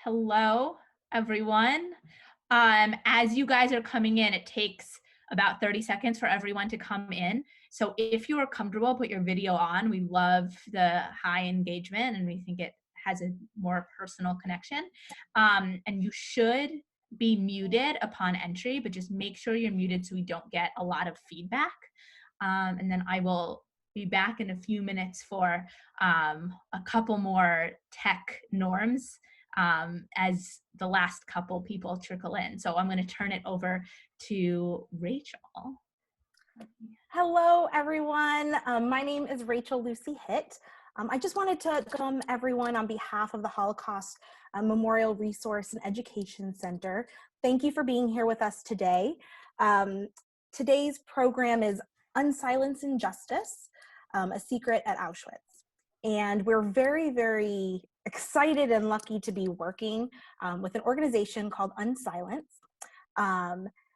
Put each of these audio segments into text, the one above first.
Hello, everyone. As you guys are coming in, it takes about 30 seconds for everyone to come in. So if you are comfortable, put your video on. We love the high engagement and we think it has a more personal connection. And you should be muted upon entry, but just make sure you're muted so we don't get a lot of feedback. And then I will be back in a few minutes for a couple more tech norms as the last couple people trickle in. So I'm going to turn it over to Rachel. Hello, everyone. My name is Rachel Lucy Hitt. I just wanted to welcome everyone on behalf of the Holocaust Memorial Resource and Education Center. Thank you for being here with us today. Today's program is Unsilencing Justice, a Secret at Auschwitz. And we're very, very excited and lucky to be working with an organization called Unsilence.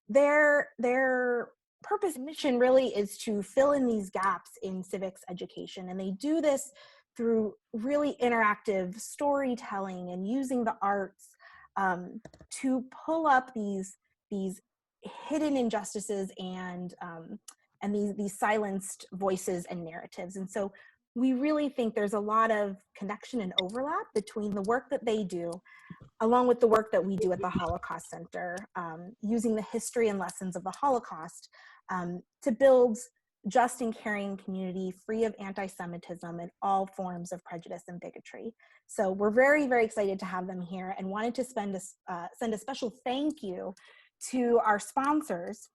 Their purpose and mission really is to fill in these gaps in civics education. And they do this through really interactive storytelling and using the arts to pull up these hidden injustices and these silenced voices and narratives. And so we really think there's a lot of connection and overlap between the work that they do along with the work that we do at the Holocaust Center, using the history and lessons of the Holocaust to build just and caring community free of anti-Semitism and all forms of prejudice and bigotry. So we're very, very excited to have them here and wanted to send a special thank you to our sponsors,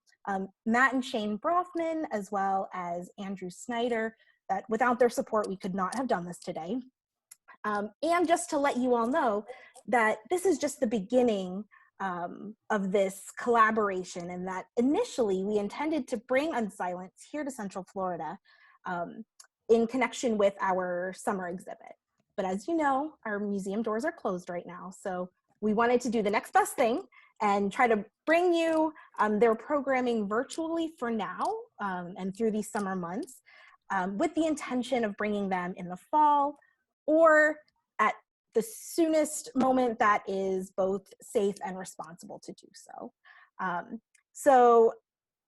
Matt and Shane Brofman, as well as Andrew Snyder, that without their support, we could not have done this today. And just to let you all know that this is just the beginning of this collaboration, and that initially we intended to bring Unsilence here to Central Florida in connection with our summer exhibit. But as you know, our museum doors are closed right now. So we wanted to do the next best thing and try to bring you their programming virtually for now and through these summer months with the intention of bringing them in the fall or at the soonest moment that is both safe and responsible to do so. So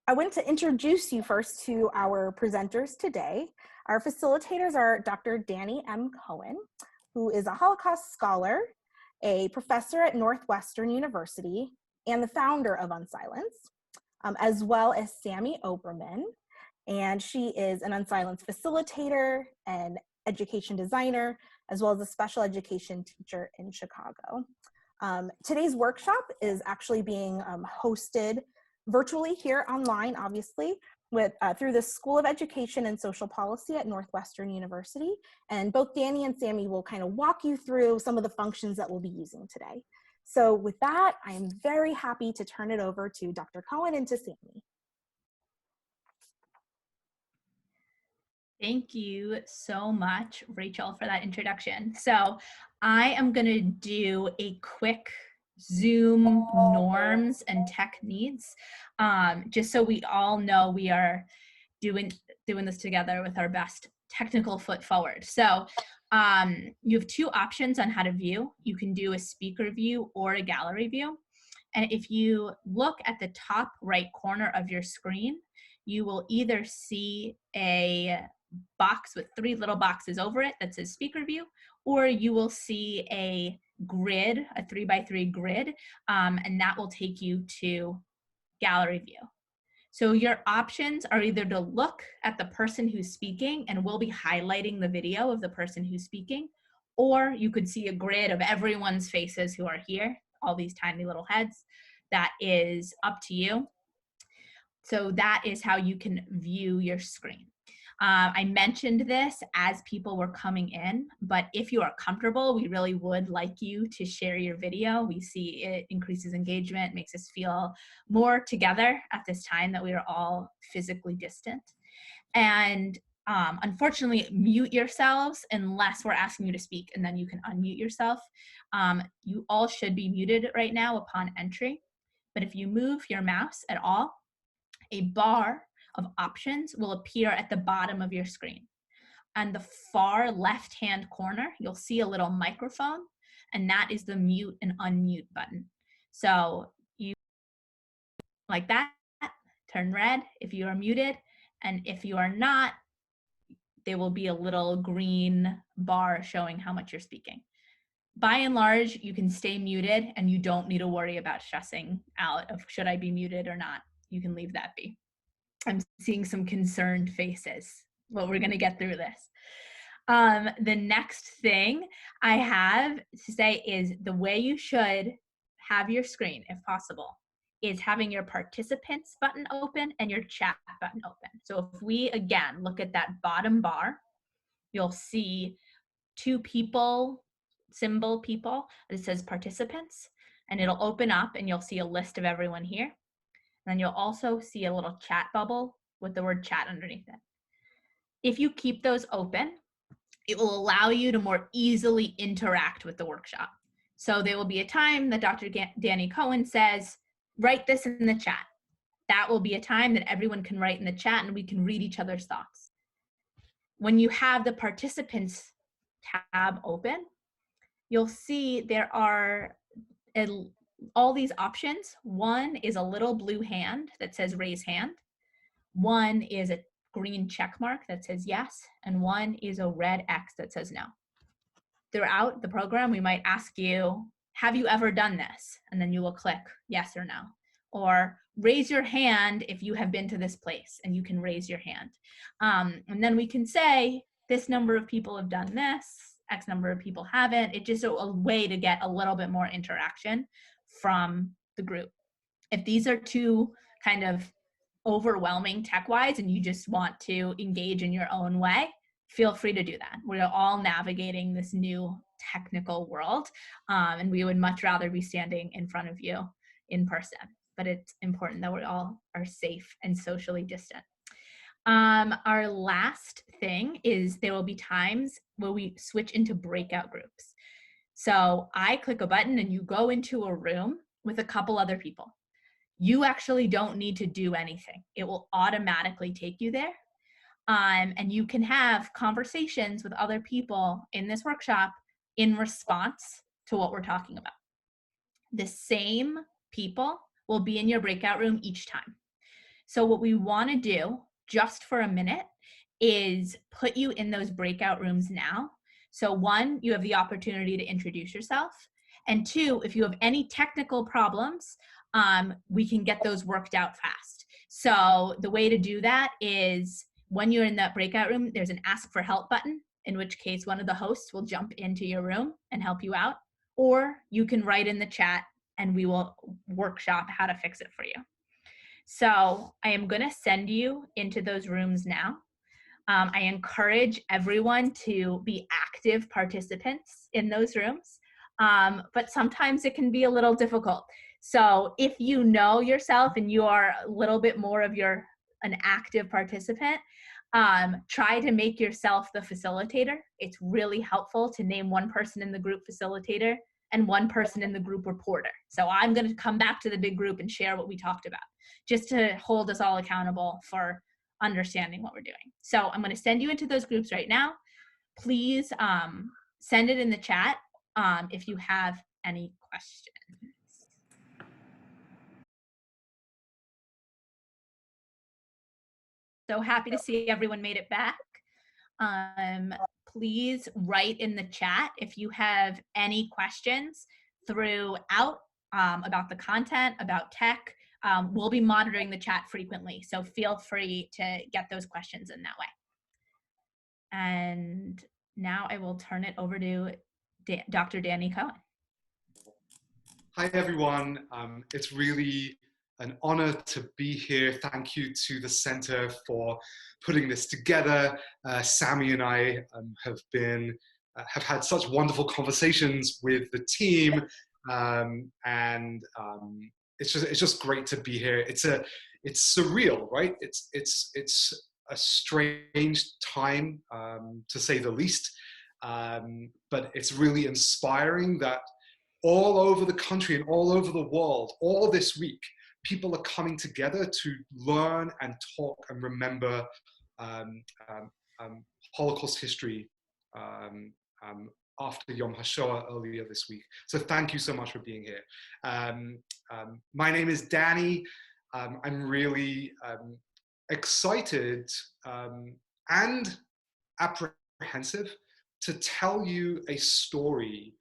I want to introduce you first to our presenters today. Our facilitators are Dr. Danny M. Cohen, who is a Holocaust scholar, a professor at Northwestern University, and the founder of Unsilence, as well as Sammy Oberman. And she is an Unsilence facilitator and education designer, as well as a special education teacher in Chicago. Today's workshop is actually being hosted virtually here online, obviously, through the School of Education and Social Policy at Northwestern University. And both Danny and Sammy will kind of walk you through some of the functions that we'll be using today. So with that, I am very happy to turn it over to Dr. Cohen and to Sammy. Thank you so much, Rachel, for that introduction. So I am going to do a quick Zoom norms and tech needs, just so we all know we are doing this together with our best technical foot forward. So you have two options on how to view. You can do a speaker view or a gallery view. And if you look at the top right corner of your screen, you will either see a box with three little boxes over it that says speaker view, or you will see a grid, a 3x3 grid, and that will take you to gallery view. So your options are either to look at the person who's speaking, and we'll be highlighting the video of the person who's speaking, or you could see a grid of everyone's faces who are here, all these tiny little heads. That is up to you. So that is how you can view your screen. I mentioned this as people were coming in, but if you are comfortable, we really would like you to share your video. We see it increases engagement, makes us feel more together at this time that we are all physically distant. And unfortunately, mute yourselves unless we're asking you to speak, and then you can unmute yourself. You all should be muted right now upon entry, but if you move your mouse at all, a bar of options will appear at the bottom of your screen. On the far left-hand corner, you'll see a little microphone, and that is the mute and unmute button. So you like that, turn red if you are muted, and if you are not, there will be a little green bar showing how much you're speaking. By and large, you can stay muted and you don't need to worry about stressing out of should I be muted or not. You can leave that be. I'm seeing some concerned faces, but we're going to get through this. The next thing I have to say is the way you should have your screen, if possible, is having your participants button open and your chat button open. So if we, again, look at that bottom bar, you'll see two people, symbol people, that says participants, and it'll open up and you'll see a list of everyone here. And then you'll also see a little chat bubble with the word chat underneath it. If you keep those open, it will allow you to more easily interact with the workshop. So there will be a time that Dr. Danny Cohen says, write this in the chat. That will be a time that everyone can write in the chat and we can read each other's thoughts. When you have the participants tab open, you'll see there are all these options. One is a little blue hand that says raise hand. One is a green check mark that says yes, and one is a red X that says no. Throughout the program, we might ask you, have you ever done this? And then you will click yes or no. Or raise your hand if you have been to this place, and you can raise your hand. And then we can say, this number of people have done this, X number of people haven't. It's just a way to get a little bit more interaction from the group. If these are too kind of overwhelming tech-wise and you just want to engage in your own way, feel free to do that. We're all navigating this new technical world, and we would much rather be standing in front of you in person, but it's important that we all are safe and socially distant. Our last thing is there will be times where we switch into breakout groups. So I click a button and you go into a room with a couple other people. You actually don't need to do anything. It will automatically take you there. And you can have conversations with other people in this workshop in response to what we're talking about. The same people will be in your breakout room each time. So what we want to do just for a minute is put you in those breakout rooms now. So one, you have the opportunity to introduce yourself. And two, if you have any technical problems, we can get those worked out fast. So the way to do that is when you're in that breakout room, there's an ask for help button, in which case one of the hosts will jump into your room and help you out. Or you can write in the chat and we will workshop how to fix it for you. So I am going to send you into those rooms now. I encourage everyone to be active participants in those rooms, but sometimes it can be a little difficult. So if you know yourself and you are a little bit more of an active participant, try to make yourself the facilitator. It's really helpful to name one person in the group facilitator and one person in the group reporter. So I'm going to come back to the big group and share what we talked about, just to hold us all accountable for understanding what we're doing. So I'm going to send you into those groups right now. Please send it in the chat if you have any questions. So happy to see everyone made it back. Please write in the chat if you have any questions throughout about the content, about tech. We'll be monitoring the chat frequently, so feel free to get those questions in that way. And now I will turn it over to Dr. Danny Cohen. Hi, everyone. It's really an honor to be here. Thank you to the Center for putting this together. Sammy and I have had such wonderful conversations with the team, and it's just great to be here. It's surreal, right? It's a strange time, to say the least, but it's really inspiring that all over the country and all over the world, all this week, people are coming together to learn and talk and remember Holocaust history after Yom HaShoah earlier this week. So thank you so much for being here. My name is Danny. I'm really excited and apprehensive to tell you a story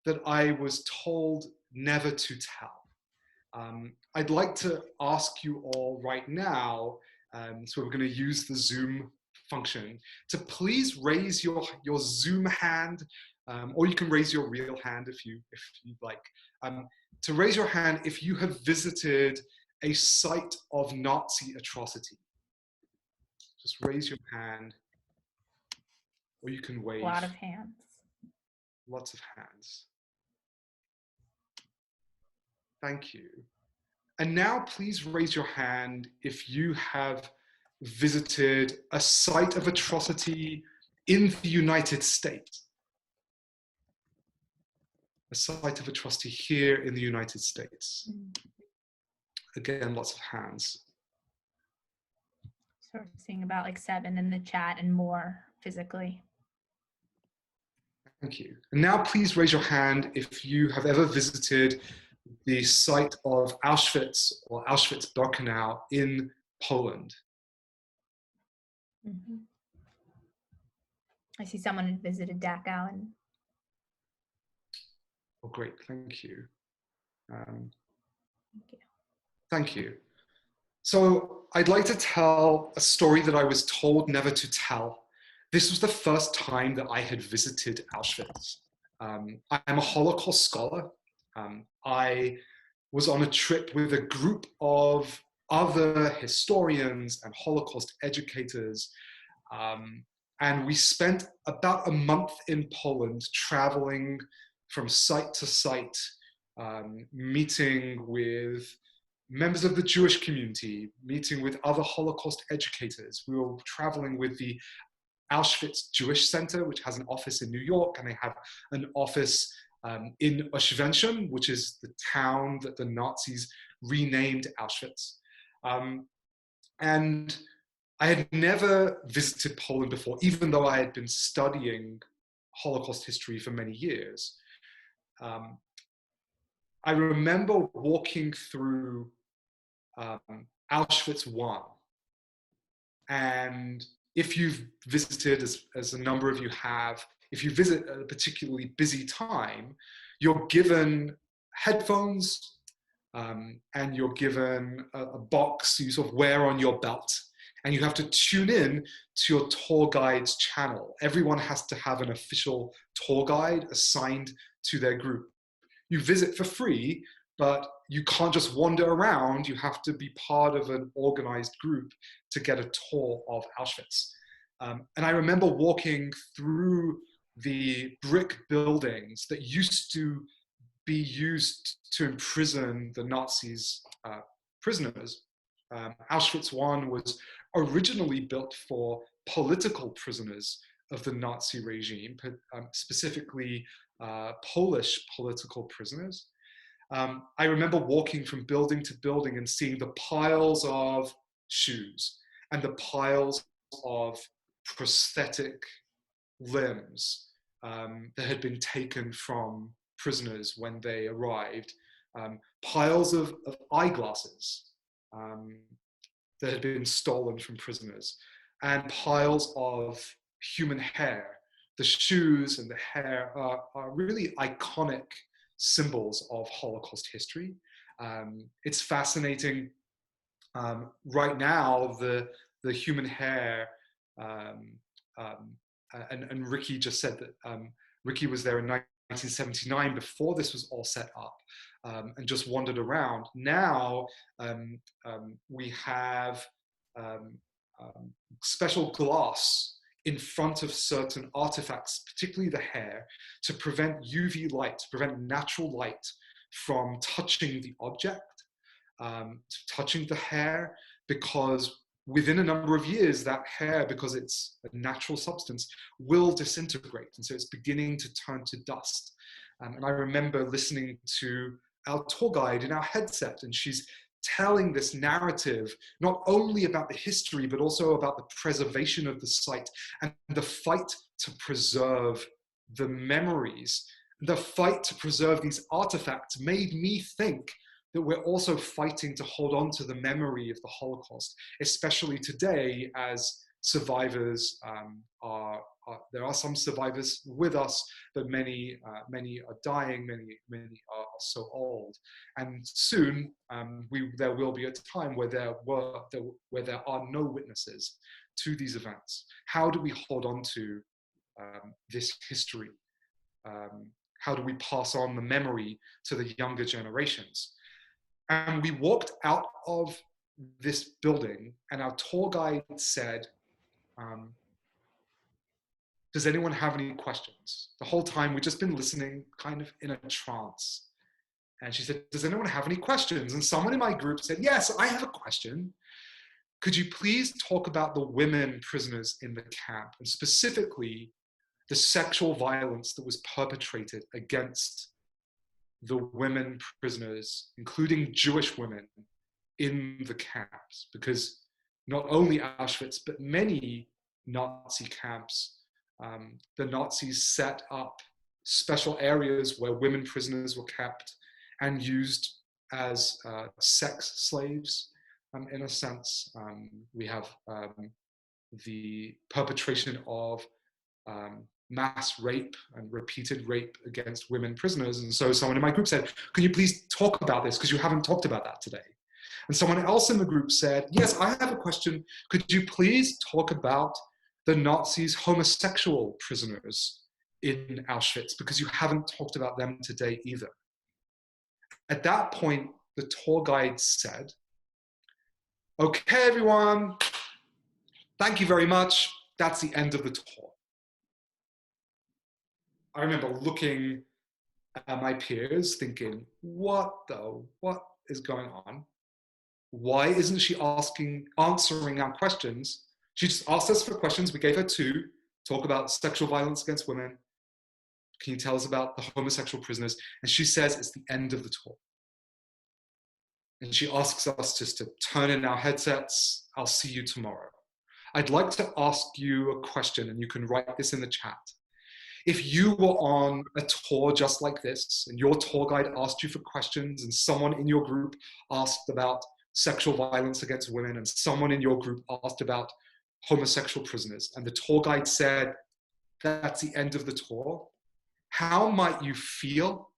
that I was told never to tell. I'd like to ask you all right now, so we're going to use the Zoom function, to please raise your Zoom hand, or you can raise your real hand if you'd like, to raise your hand if you have visited a site of Nazi atrocity. Just raise your hand, or you can wave. A lot of hands. Lots of hands. Thank you. And now please raise your hand if you have visited a site of atrocity in the United States. A site of atrocity here in the United States. Again, lots of hands. So we're seeing about like 7 in the chat and more physically. Thank you. And now please raise your hand if you have ever visited the site of Auschwitz or Auschwitz-Birkenau in Poland. Mm-hmm. I see someone who visited Dachau. And oh, great, thank you. thank you. Thank you. So I'd like to tell a story that I was told never to tell. This was the first time that I had visited Auschwitz. I'm a Holocaust scholar. I was on a trip with a group of other historians and Holocaust educators. And we spent about a month in Poland traveling from site to site, meeting with members of the Jewish community, meeting with other Holocaust educators. We were traveling with the Auschwitz Jewish Center, which has an office in New York, and they have an office in Auschwitz, which is the town that the Nazis renamed Auschwitz. And I had never visited Poland before, even though I had been studying Holocaust history for many years. I remember walking through Auschwitz I, and if you've visited, as a number of you have, if you visit at a particularly busy time, you're given headphones and you're given a box you sort of wear on your belt, and you have to tune in to your tour guide's channel. Everyone has to have an official tour guide assigned to their group. You visit for free, but you can't just wander around. You have to be part of an organized group to get a tour of Auschwitz. And I remember walking through the brick buildings that used to be used to imprison the Nazis' prisoners. Auschwitz I was originally built for political prisoners of the Nazi regime, specifically Polish political prisoners. I remember walking from building to building and seeing the piles of shoes and the piles of prosthetic limbs that had been taken from prisoners when they arrived, piles of eyeglasses that had been stolen from prisoners, and piles of human hair. The shoes and the hair are really iconic symbols of Holocaust history. It's fascinating. Right now, the human hair, and Ricky just said that Ricky was there in 1979 before this was all set up, and just wandered around. Now we have special glass in front of certain artifacts, particularly the hair, to prevent UV light, to prevent natural light from touching the object, touching the hair, because within a number of years, that hair, because it's a natural substance, will disintegrate. And so it's beginning to turn to dust. And I remember listening to our tour guide in our headset, and she's telling this narrative, not only about the history, but also about the preservation of the site and the fight to preserve the memories, the fight to preserve these artifacts made me think that we're also fighting to hold on to the memory of the Holocaust, especially today as survivors there are some survivors with us, but many are dying, many are so old. And soon there will be a time where there are no witnesses to these events. How do we hold on to this history? How do we pass on the memory to the younger generations? And we walked out of this building, and our tour guide said, does anyone have any questions? The whole time we've just been listening kind of in a trance. And she said, does anyone have any questions? And someone in my group said, yes, I have a question. Could you please talk about the women prisoners in the camp, and specifically the sexual violence that was perpetrated against the women prisoners, including Jewish women, in the camps? Because not only Auschwitz, but many Nazi camps, the Nazis set up special areas where women prisoners were kept and used as sex slaves, in a sense. We have the perpetration of mass rape and repeated rape against women prisoners. And so someone in my group said, can you please talk about this? Because you haven't talked about that today. And someone else in the group said, yes, I have a question. Could you please talk about the Nazis' homosexual prisoners in Auschwitz? Because you haven't talked about them today either. At that point, the tour guide said, okay, everyone, thank you very much. That's the end of the tour. I remember looking at my peers thinking, what is going on? Why isn't she answering our questions? She just asked us for questions. We gave her two, talk about sexual violence against women. Can you tell us about the homosexual prisoners? And she says it's the end of the tour. And she asks us just to turn in our headsets. I'll see you tomorrow. I'd like to ask you a question, and you can write this in the chat. If you were on a tour just like this, and your tour guide asked you for questions, and someone in your group asked about sexual violence against women, and someone in your group asked about homosexual prisoners, and the tour guide said, that's the end of the tour, how might you feel?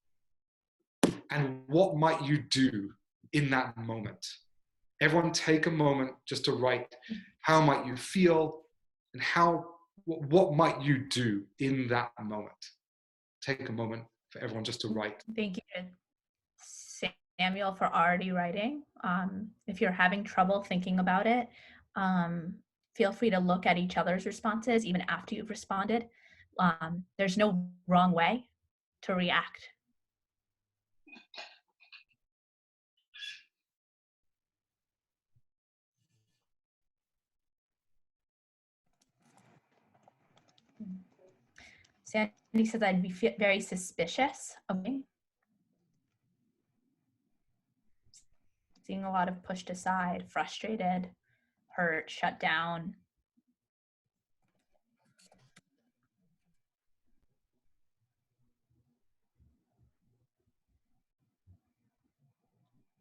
And what might you do in that moment? Everyone take a moment just to write, how might you feel? And what might you do in that moment? Take a moment for everyone just to write. Thank you, Samuel, for already writing. If you're having trouble thinking about it, feel free to look at each other's responses even after you've responded. There's no wrong way to react. Sandy says I'd be very suspicious of me. Seeing a lot of pushed aside, frustrated, hurt, shut down.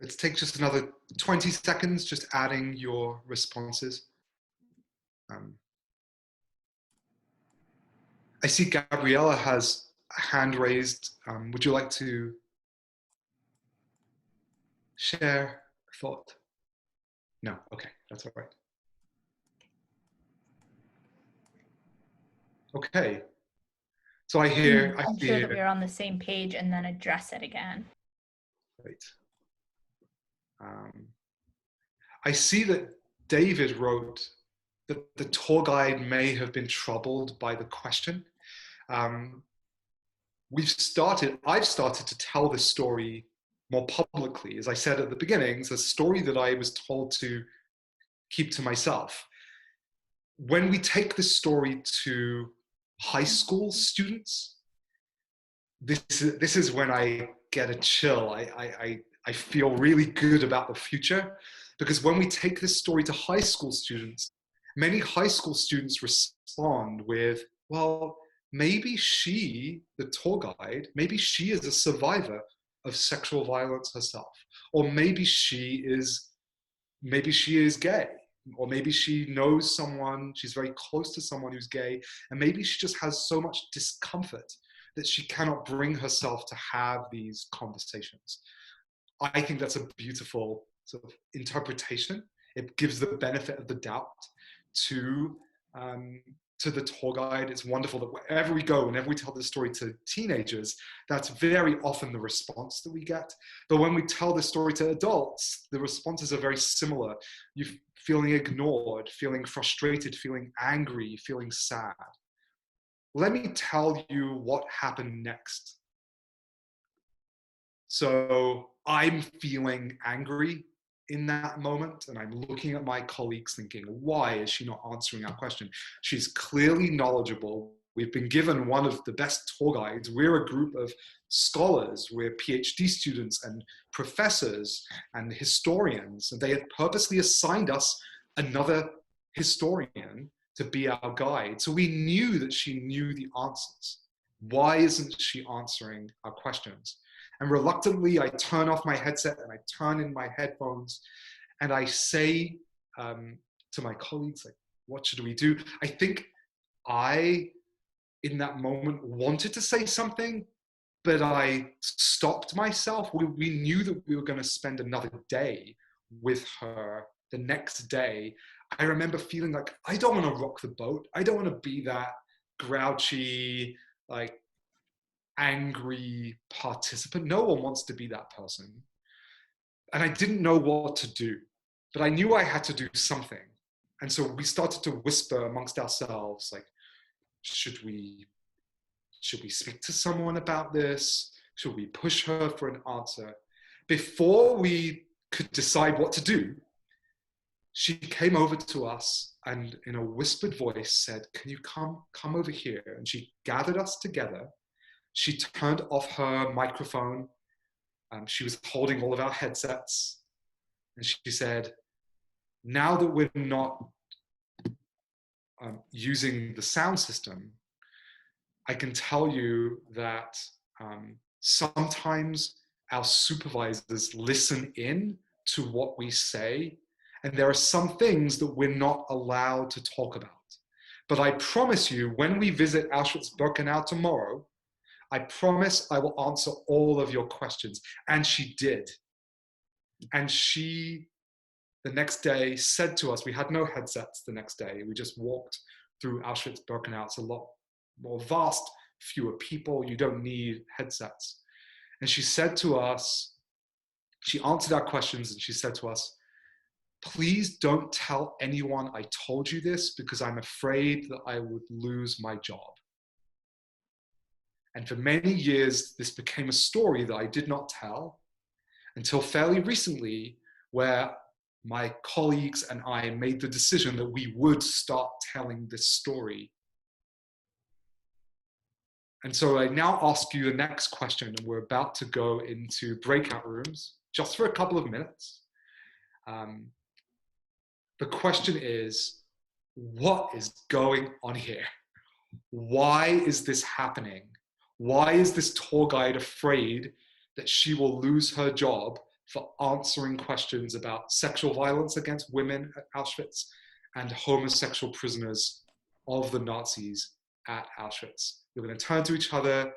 Let's take just another 20 seconds, just adding your responses. I see Gabriella has a hand raised. Would you like to share a thought? No, okay, that's all right. Okay, so I hear. I'm sure that we're on the same page, and then address it again. Right. I see that David wrote that the tour guide may have been troubled by the question. I've started to tell this story more publicly. As I said at the beginning, it's a story that I was told to keep to myself. When we take this story to high school students, this is when I get a chill. I feel really good about the future, because when we take this story to high school students, many high school students respond with, well, maybe she, the tour guide, maybe she is a survivor of sexual violence herself, or maybe she is gay, or maybe she knows someone, she's very close to someone who's gay, and maybe she just has so much discomfort that she cannot bring herself to have these conversations. I think that's a beautiful sort of interpretation. It gives the benefit of the doubt to the tour guide. It's wonderful that wherever we go, whenever we tell this story to teenagers, that's very often the response that we get. But when we tell the story to adults, the responses are very similar. You're feeling ignored, feeling frustrated, feeling angry, feeling sad. Let me tell you what happened next. So I'm feeling angry in that moment, and I'm looking at my colleagues thinking, why is she not answering our question? She's clearly knowledgeable. We've been given one of the best tour guides. We're a group of scholars. We're PhD students and professors and historians. And they had purposely assigned us another historian to be our guide. So we knew that she knew the answers. Why isn't she answering our questions? And reluctantly, I turn off my headset and I turn in my headphones and I say to my colleagues, like, what should we do? I think I, in that moment, wanted to say something, but I stopped myself. We knew that we were going to spend another day with her the next day. I remember feeling like, I don't want to rock the boat. I don't want to be that grouchy, like, angry participant. No one wants to be that person. And I didn't know what to do, but I knew I had to do something. And so we started to whisper amongst ourselves, like, should we speak to someone about this? Should we push her for an answer? Before we could decide what to do, she came over to us and in a whispered voice said, can you come over here? And she gathered us together. She turned off her microphone. She was holding all of our headsets. And she said, now that we're not using the sound system, I can tell you that sometimes our supervisors listen in to what we say. And there are some things that we're not allowed to talk about. But I promise you, when we visit Auschwitz-Birkenau tomorrow, I promise I will answer all of your questions. And she did. And she, the next day, said to us, we had no headsets the next day. We just walked through Auschwitz-Birkenau. It's a lot more vast, fewer people. You don't need headsets. And she said to us, she answered our questions and she said to us, please don't tell anyone I told you this because I'm afraid that I would lose my job. And for many years, this became a story that I did not tell until fairly recently, where my colleagues and I made the decision that we would start telling this story. And so I now ask you the next question, and we're about to go into breakout rooms just for a couple of minutes. The question is, what is going on here? Why is this happening? Why is this tour guide afraid that she will lose her job for answering questions about sexual violence against women at Auschwitz and homosexual prisoners of the Nazis at Auschwitz? We're going to turn to each other.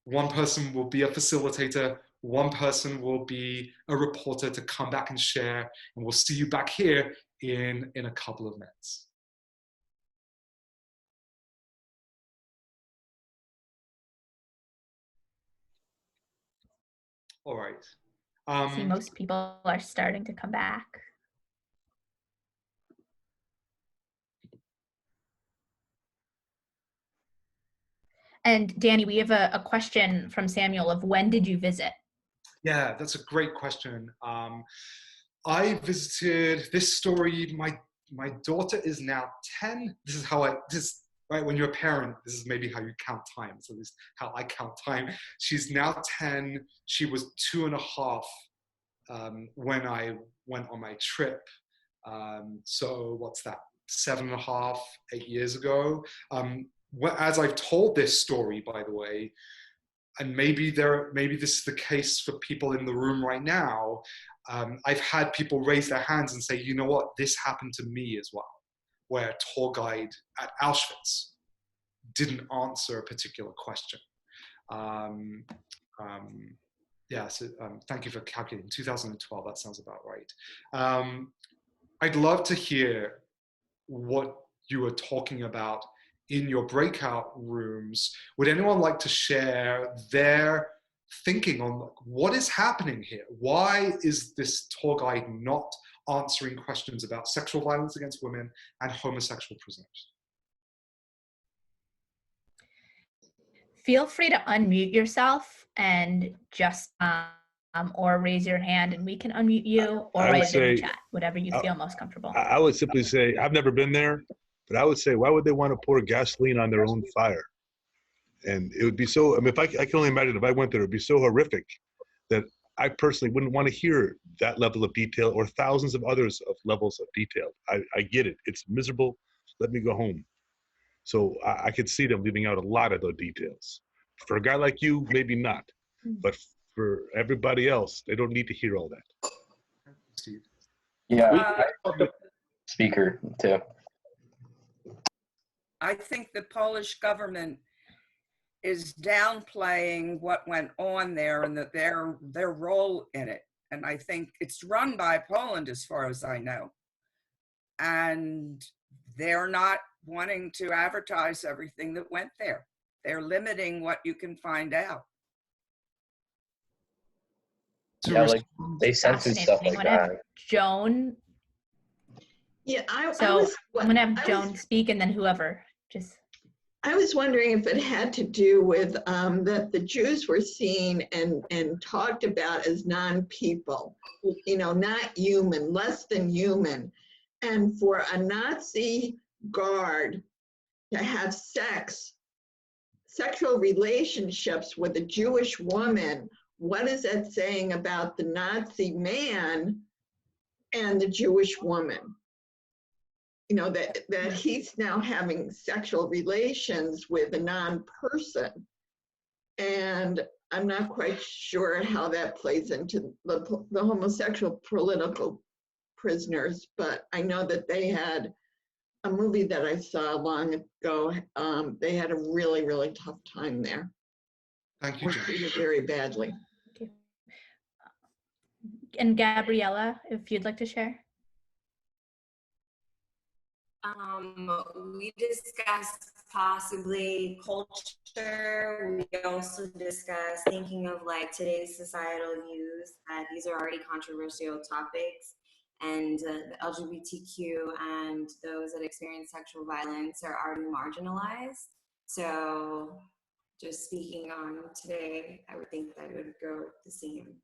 One person will be a facilitator. One person will be a reporter to come back and share. And we'll see you back here in a couple of minutes. All right. See, most people are starting to come back. And Danny, we have a question from Samuel of when did you visit? Yeah, that's a great question. I visited this story. My daughter is now 10. This is right, when you're a parent, this is maybe how you count time. So this is how I count time. She's now 10. She was 2.5 when I went on my trip. So what's that? 7.5, 8 years ago. as I've told this story, by the way, and maybe this is the case for people in the room right now, I've had people raise their hands and say, you know what, this happened to me as well, where a tour guide at Auschwitz didn't answer a particular question. Thank you for calculating. 2012, that sounds about right. I'd love to hear what you were talking about in your breakout rooms. Would anyone like to share their thinking on what is happening here? Why is this tour guide not answering questions about sexual violence against women and homosexual prisoners? Feel free to unmute yourself and just or raise your hand and we can unmute you, or write it in the chat, whatever you feel most comfortable. I would simply say, I've never been there, but I would say, why would they want to pour gasoline on their own fire? And it would be so, I mean, I can only imagine if I went there, it would be so horrific that I personally wouldn't want to hear that level of detail or thousands of others of levels of detail. I get it. It's miserable. Let me go home. So I could see them leaving out a lot of the details. For a guy like you, maybe not. But for everybody else, they don't need to hear all that. Steve. Yeah, speaker too. I think the Polish government is downplaying what went on there and that their role in it. And I think it's run by Poland as far as I know. And they're not wanting to advertise everything that went there. They're limiting what you can find out. Yeah, like they censored stuff like that. Joan. Yeah, I'm gonna have Joan speak, and then whoever just. I was wondering if it had to do with that the Jews were seen and talked about as non-people, not human, less than human, and for a Nazi guard to have sexual relationships with a Jewish woman. What is that saying about the Nazi man and the Jewish woman? That he's now having sexual relations with a non-person. And I'm not quite sure how that plays into the homosexual political prisoners, but I know that they had a movie that I saw long ago. They had a really, really tough time there. Thank you, Jen. Treated very badly. And Gabriella, if you'd like to share. We discussed possibly culture. We also discussed thinking of like today's societal views, that these are already controversial topics, and the LGBTQ and those that experience sexual violence are already marginalized. So just speaking on today, I would think that it would go the same,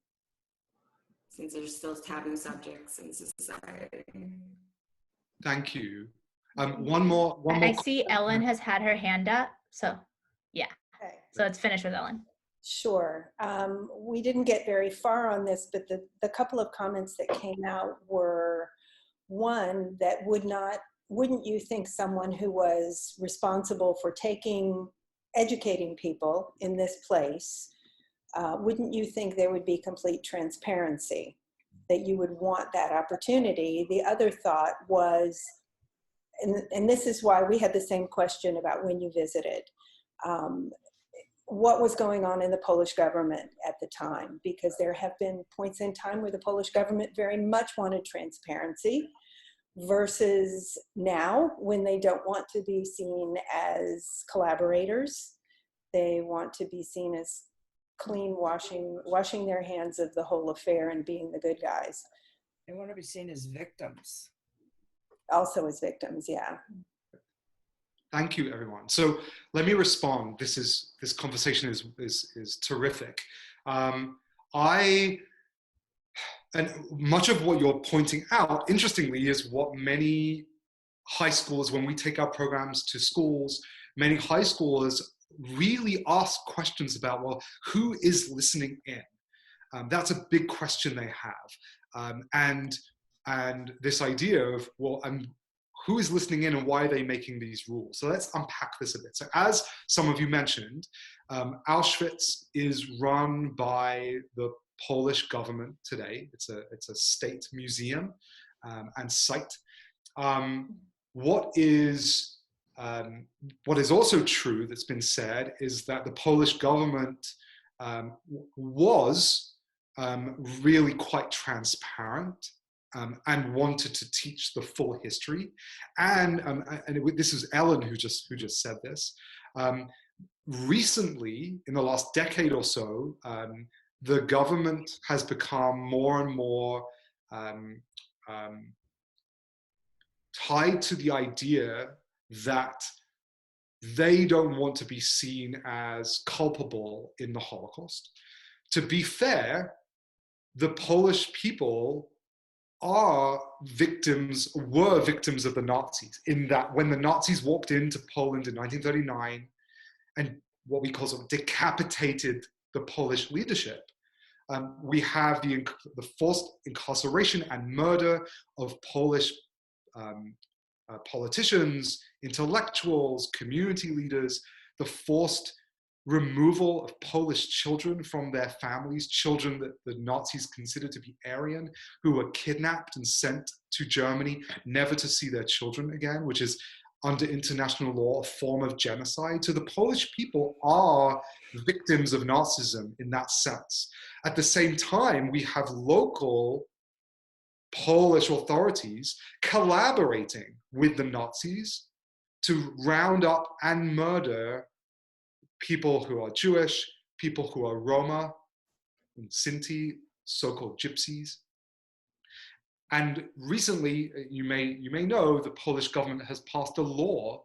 since there's still taboo subjects in society. Thank you. One more. I see Ellen has had her hand up, so yeah. Okay. So let's finish with Ellen. Sure. We didn't get very far on this, but the couple of comments that came out were, one, that wouldn't you think someone who was responsible for educating people in this place, wouldn't you think there would be complete transparency, that you would want that opportunity? The other thought was, and this is why we had the same question about when you visited, what was going on in the Polish government at the time, because there have been points in time where the Polish government very much wanted transparency, versus now when they don't want to be seen as collaborators. They want to be seen as clean, washing their hands of the whole affair and being the good guys. They want to be seen as victims. Also as victims, yeah. Thank you, everyone. So let me respond. This conversation is terrific. And much of what you're pointing out, interestingly, is what many high schoolers, when we take our programs to schools, many high schoolers really ask questions about, well, who is listening in? That's a big question they have. And this idea of, well, who is listening in and why are they making these rules? So let's unpack this a bit. So as some of you mentioned, Auschwitz is run by the Polish government today. It's a state museum and site. What is also true that's been said is that the Polish government was really quite transparent and wanted to teach the full history. And this is Ellen who just said this. Recently, in the last decade or so, the government has become more and more tied to the idea that they don't want to be seen as culpable in the Holocaust. To be fair, the Polish people were victims of the Nazis, in that when the Nazis walked into Poland in 1939 and what we call decapitated the Polish leadership, we have the forced incarceration and murder of Polish politicians, intellectuals, community leaders, the forced removal of Polish children from their families, children that the Nazis considered to be Aryan, who were kidnapped and sent to Germany, never to see their children again, which is under international law a form of genocide. So the Polish people are victims of Nazism in that sense. At the same time, we have local Polish authorities collaborating with the Nazis to round up and murder people who are Jewish, people who are Roma, and Sinti, so-called gypsies. And recently, you may know, the Polish government has passed a law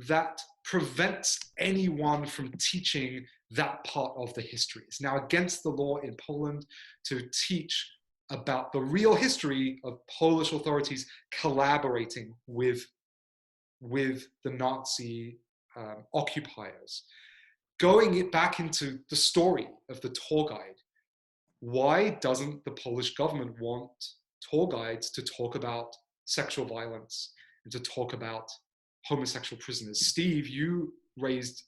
that prevents anyone from teaching that part of the history. It's now against the law in Poland to teach about the real history of Polish authorities collaborating with the Nazi occupiers. Going back into the story of the tour guide, why doesn't the Polish government want tour guides to talk about sexual violence and to talk about homosexual prisoners? Steve, you raised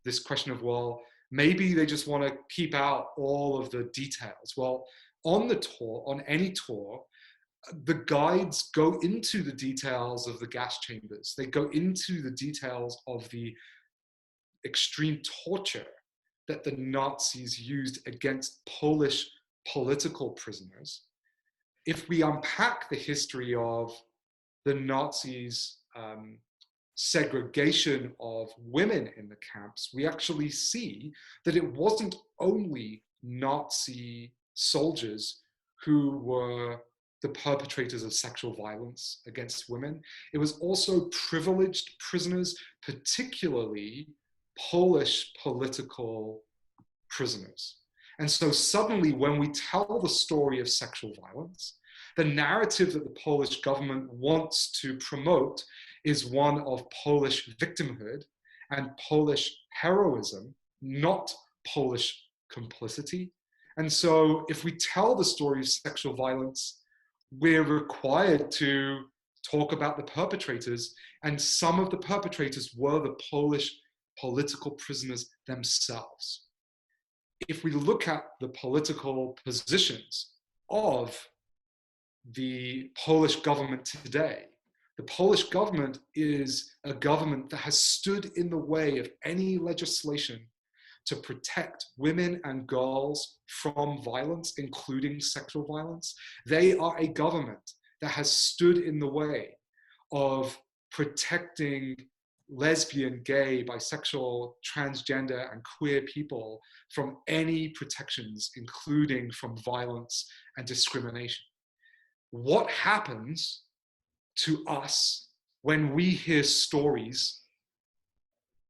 this question of, well, maybe they just want to keep out all of the details. Well, on the tour, on any tour, the guides go into the details of the gas chambers. They go into the details of the extreme torture that the Nazis used against Polish political prisoners. If we unpack the history of the Nazis' segregation of women in the camps, we actually see that it wasn't only Nazi soldiers who were the perpetrators of sexual violence against women. It was also privileged prisoners, particularly Polish political prisoners. And so suddenly, when we tell the story of sexual violence, the narrative that the Polish government wants to promote is one of Polish victimhood and Polish heroism, not Polish complicity. And so if we tell the story of sexual violence, we're required to talk about the perpetrators, and some of the perpetrators were the Polish political prisoners themselves. If we look at the political positions of the Polish government today, the Polish government is a government that has stood in the way of any legislation to protect women and girls from violence, including sexual violence. They are a government that has stood in the way of protecting lesbian, gay, bisexual, transgender, and queer people from any protections, including from violence and discrimination. What happens to us when we hear stories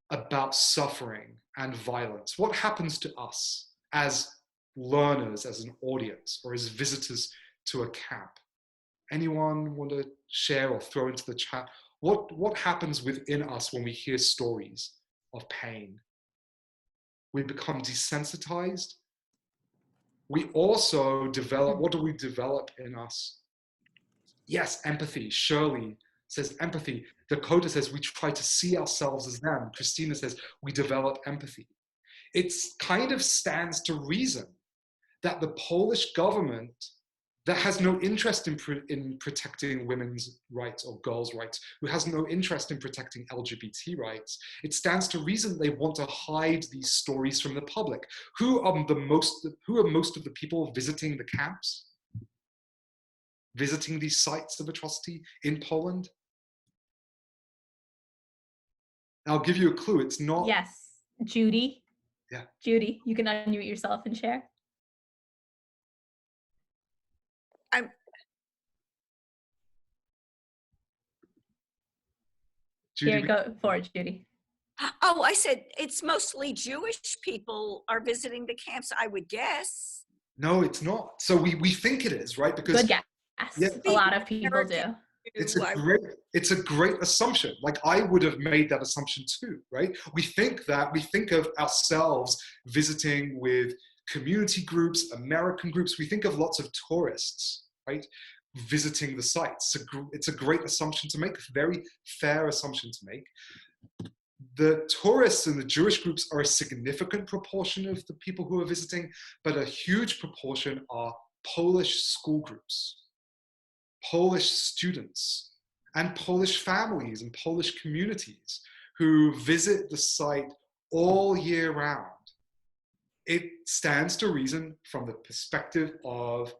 about suffering and violence? What happens to us as learners, as an audience, or as visitors to a camp? Anyone want to share or throw into the chat? What happens within us when we hear stories of pain? We become desensitized. We also develop, what do we develop in us? Yes, empathy. Shirley says empathy. Dakota says we try to see ourselves as them. Christina says we develop empathy. It kind of stands to reason that the Polish government that has no interest in protecting women's rights or girls' rights, who has no interest in protecting LGBT rights, it stands to reason they want to hide these stories from the public. Who are most of the people visiting the camps? Visiting these sites of atrocity in Poland? I'll give you a clue. It's not. Yes, Judy. Yeah. Judy, you can unmute yourself and share. Judy, Here, go for it, Judy. Oh, I said it's mostly Jewish people are visiting the camps, I would guess. No, it's not. So we think it is, right? Because good guess. Yeah, a lot of people do. It's a great assumption. Like I would have made that assumption too, right? We think of ourselves visiting with community groups, American groups. We think of lots of tourists, right? Visiting the sites. It's a great assumption to make, a very fair assumption to make. The tourists and the Jewish groups are a significant proportion of the people who are visiting, but a huge proportion are Polish school groups, Polish students, and Polish families and Polish communities who visit the site all year round. It stands to reason from the perspective of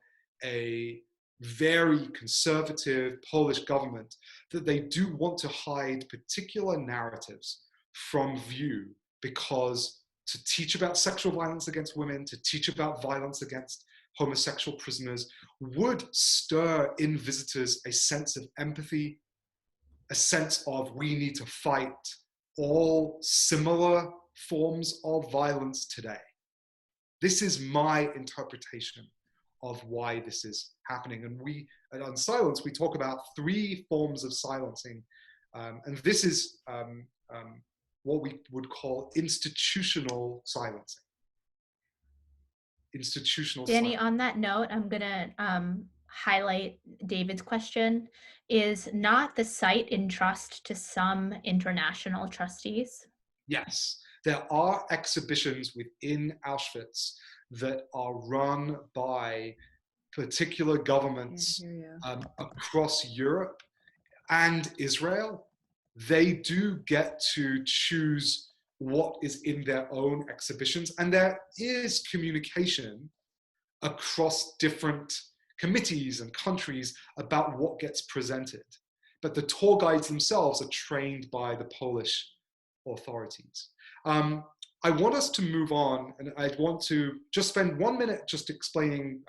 a very conservative Polish government that they do want to hide particular narratives from view, because to teach about sexual violence against women, to teach about violence against homosexual prisoners would stir in visitors a sense of empathy, a sense of we need to fight all similar forms of violence today. This is my interpretation of why this is happening. And we, at Unsilence, we talk about 3 forms of silencing. And this is what we would call institutional silencing. Institutional Danny, silencing. on that note, I'm gonna highlight David's question. Is not the site in trust to some international trustees? Yes, there are exhibitions within Auschwitz that are run by particular governments across Europe and Israel. They do get to choose what is in their own exhibitions, and there is communication across different committees and countries about what gets presented. But the tour guides themselves are trained by the Polish authorities. I want us to move on, and I'd want to just spend 1 minute just explaining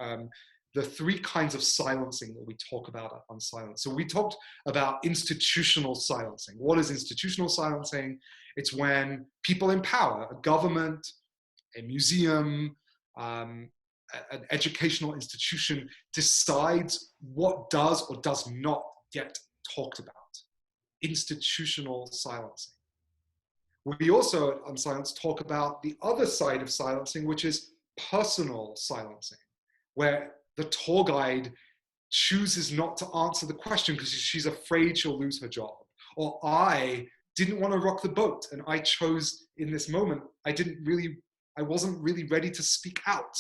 the 3 kinds of silencing that we talk about at Unsilence. So we talked about institutional silencing. What is institutional silencing? It's when people in power, a government, a museum, an educational institution decides what does or does not get talked about. Institutional silencing. We also at Unsilence talk about the other side of silencing, which is personal silencing, where the tour guide chooses not to answer the question because she's afraid she'll lose her job. Or I didn't want to rock the boat, and I chose in this moment, I wasn't really ready to speak out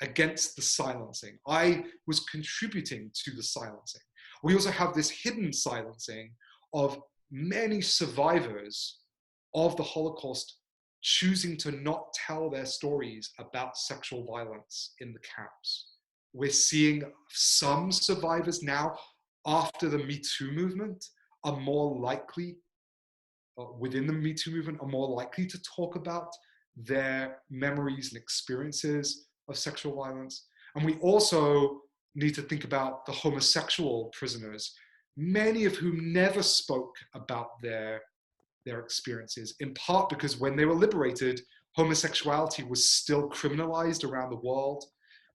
against the silencing. I was contributing to the silencing. We also have this hidden silencing of many survivors of the Holocaust choosing to not tell their stories about sexual violence in the camps. We're seeing some survivors now, after the Me Too movement, are more likely, within the Me Too movement, are more likely to talk about their memories and experiences of sexual violence. And we also need to think about the homosexual prisoners, many of whom never spoke about their experiences, in part because when they were liberated, homosexuality was still criminalized around the world.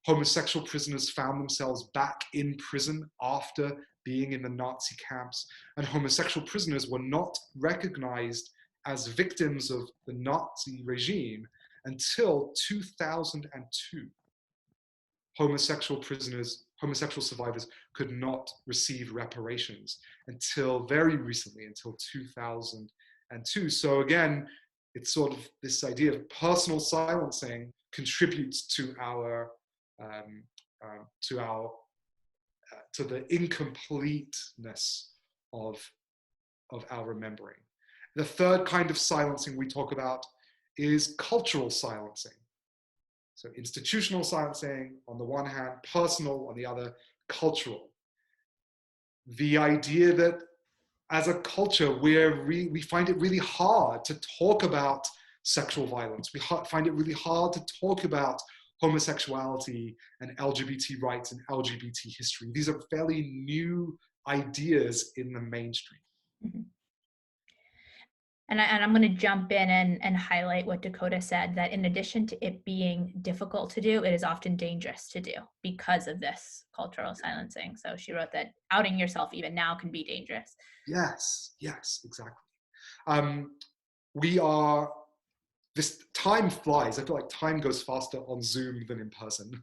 Homosexual prisoners found themselves back in prison after being in the Nazi camps, and homosexual prisoners were not recognized as victims of the Nazi regime until 2002. Homosexual prisoners homosexual survivors could not receive reparations until very recently, until 2002. So again, it's sort of this idea of personal silencing contributes to our to the incompleteness of our remembering. The third kind of silencing we talk about is cultural silencing. So institutional silencing on the one hand, personal on the other, cultural. The idea that as a culture, we find it really hard to talk about sexual violence. We find it really hard to talk about homosexuality and LGBT rights and LGBT history. These are fairly new ideas in the mainstream. Mm-hmm. And I'm going to jump in and highlight what Dakota said, that in addition to it being difficult to do, it is often dangerous to do because of this cultural silencing. So she wrote that outing yourself even now can be dangerous. Yes, exactly. This time flies. I feel like time goes faster on Zoom than in person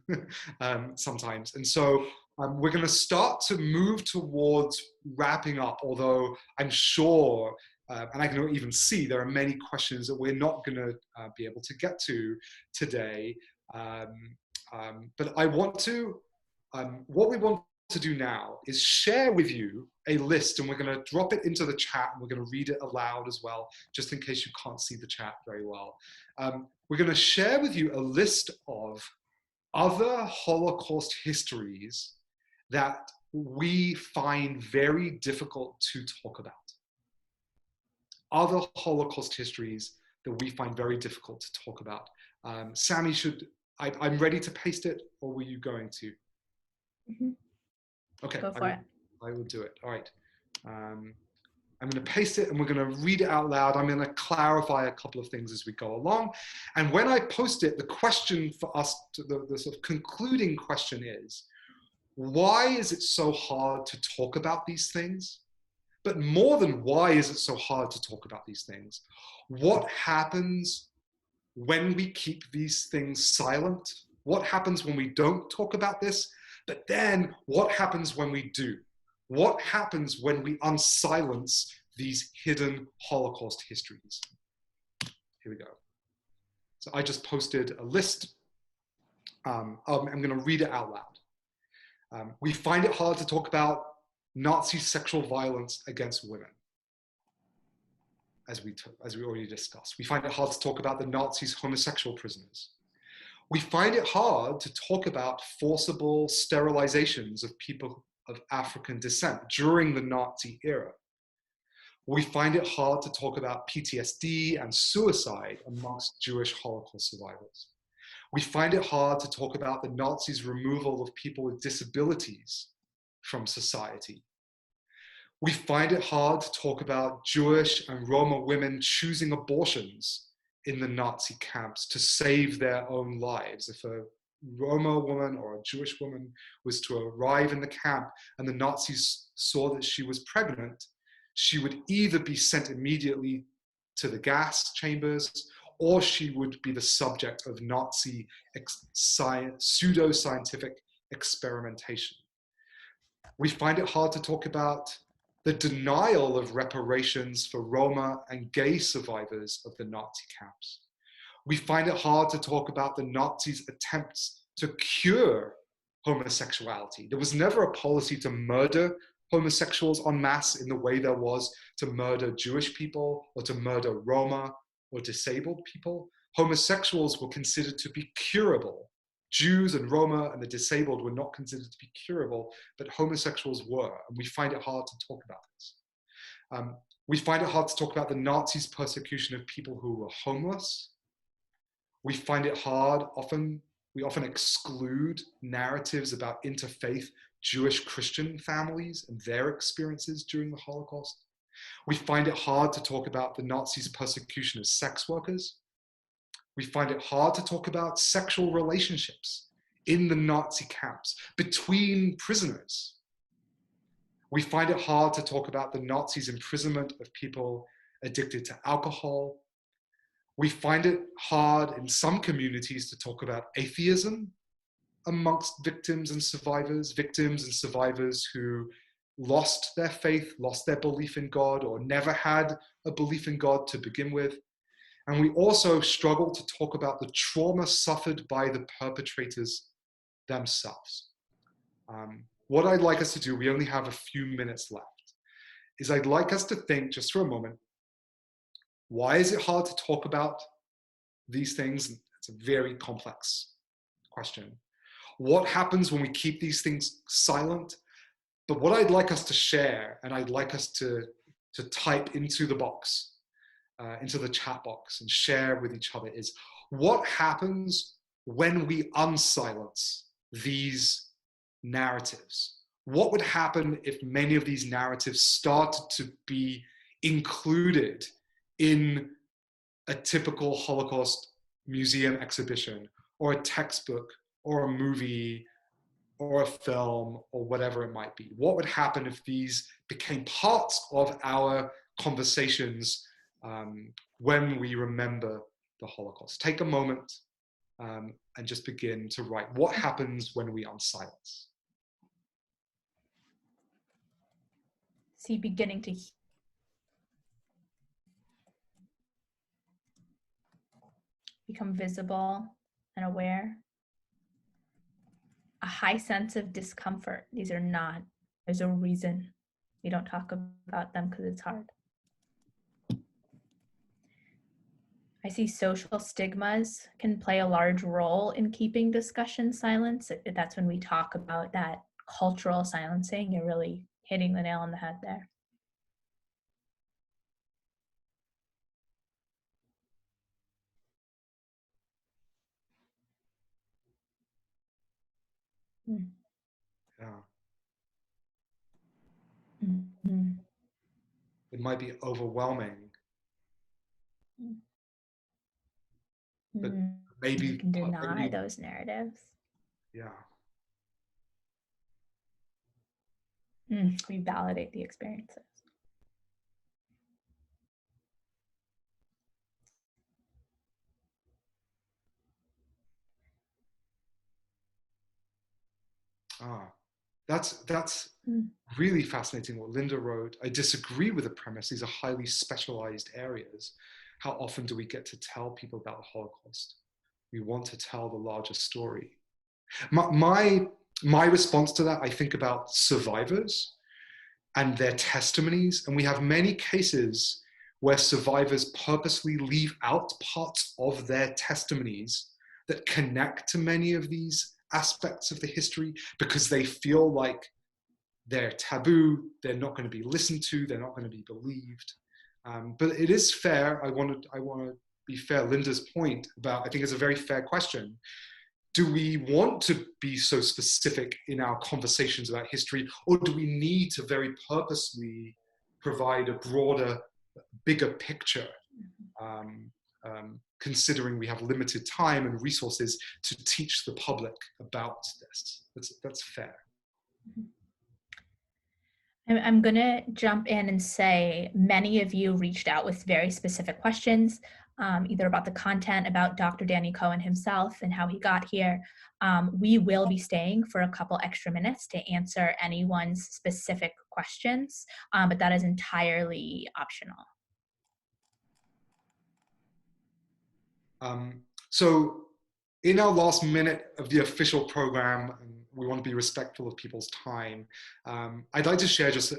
sometimes. And so we're going to start to move towards wrapping up, although I'm sure, and I can even see there are many questions that we're not going to be able to get to today. But I want to, what we want to do now is share with you a list, and we're going to drop it into the chat, and we're going to read it aloud as well, just in case you can't see the chat very well. We're going to share with you a list of other Holocaust histories that we find very difficult to talk about. Other Holocaust histories that we find very difficult to talk about. Sammy, I'm ready to paste it, or were you going to? Mm-hmm. Okay, go for it. I will do it. All right. I'm going to paste it and we're going to read it out loud. I'm going to clarify a couple of things as we go along. And when I post it, the question for us, the sort of concluding question is, why is it so hard to talk about these things? But more than why is it so hard to talk about these things? What happens when we keep these things silent? What happens when we don't talk about this? But then what happens when we do? What happens when we unsilence these hidden Holocaust histories? Here we go. So I just posted a list. I'm going to read it out loud. We find it hard to talk about Nazi sexual violence against women, as we already discussed. We find it hard to talk about the Nazis' homosexual prisoners. We find it hard to talk about forcible sterilizations of people of African descent during the Nazi era. We find it hard to talk about PTSD and suicide amongst Jewish Holocaust survivors. We find it hard to talk about the Nazis' removal of people with disabilities from society. We find it hard to talk about Jewish and Roma women choosing abortions in the Nazi camps to save their own lives. If a Roma woman or a Jewish woman was to arrive in the camp and the Nazis saw that she was pregnant, she would either be sent immediately to the gas chambers, or she would be the subject of Nazi pseudo-scientific experimentation. We find it hard to talk about the denial of reparations for Roma and gay survivors of the Nazi camps. We find it hard to talk about the Nazis' attempts to cure homosexuality. There was never a policy to murder homosexuals en masse in the way there was to murder Jewish people or to murder Roma or disabled people. Homosexuals were considered to be curable. Jews and Roma and the disabled were not considered to be curable, but homosexuals were, and we find it hard to talk about this. We find it hard to talk about the Nazis' persecution of people who were homeless. We find it hard, we often exclude narratives about interfaith Jewish Christian families and their experiences during the Holocaust. We find it hard to talk about the Nazis' persecution of sex workers. We find it hard to talk about sexual relationships in the Nazi camps between prisoners. We find it hard to talk about the Nazis' imprisonment of people addicted to alcohol. We find it hard in some communities to talk about atheism amongst victims and survivors who lost their faith, lost their belief in God, or never had a belief in God to begin with. And we also struggle to talk about the trauma suffered by the perpetrators themselves. What I'd like us to do, we only have a few minutes left, is I'd like us to think just for a moment, why is it hard to talk about these things? It's a very complex question. What happens when we keep these things silent? But what I'd like us to share, and I'd like us to type into the box, into the chat box and share with each other, is what happens when we unsilence these narratives? What would happen if many of these narratives started to be included in a typical Holocaust museum exhibition, or a textbook, or a movie, or a film, or whatever it might be? What would happen if these became parts of our conversations when we remember the Holocaust? Take a moment and just begin to write. What happens when we unsilence? See, beginning to become visible and aware. A high sense of discomfort. These are not, there's a reason we don't talk about them, because it's hard. I see social stigmas can play a large role in keeping discussion silence. That's when we talk about that cultural silencing. You're really hitting the nail on the head there. Yeah. Mm-hmm. It might be overwhelming, but maybe you can deny those narratives. Yeah. We validate the experiences. That's really fascinating what Linda wrote. I disagree with the premise. These are highly specialized areas. How often do we get to tell people about the Holocaust? We want to tell the larger story. My response to that, I think about survivors and their testimonies. And we have many cases where survivors purposely leave out parts of their testimonies that connect to many of these aspects of the history, because they feel like they're taboo, they're not going to be listened to, they're not going to be believed. But it is fair. I want to be fair. Linda's point about, I think, is a very fair question. Do we want to be so specific in our conversations about history, or do we need to very purposely provide a broader, bigger picture, considering we have limited time and resources to teach the public about this? That's fair. I'm going to jump in and say many of you reached out with very specific questions, either about the content, about Dr. Danny Cohen himself and how he got here. We will be staying for a couple extra minutes to answer anyone's specific questions, but that is entirely optional. So in our last minute of the official program, and we want to be respectful of people's time, I'd like to share just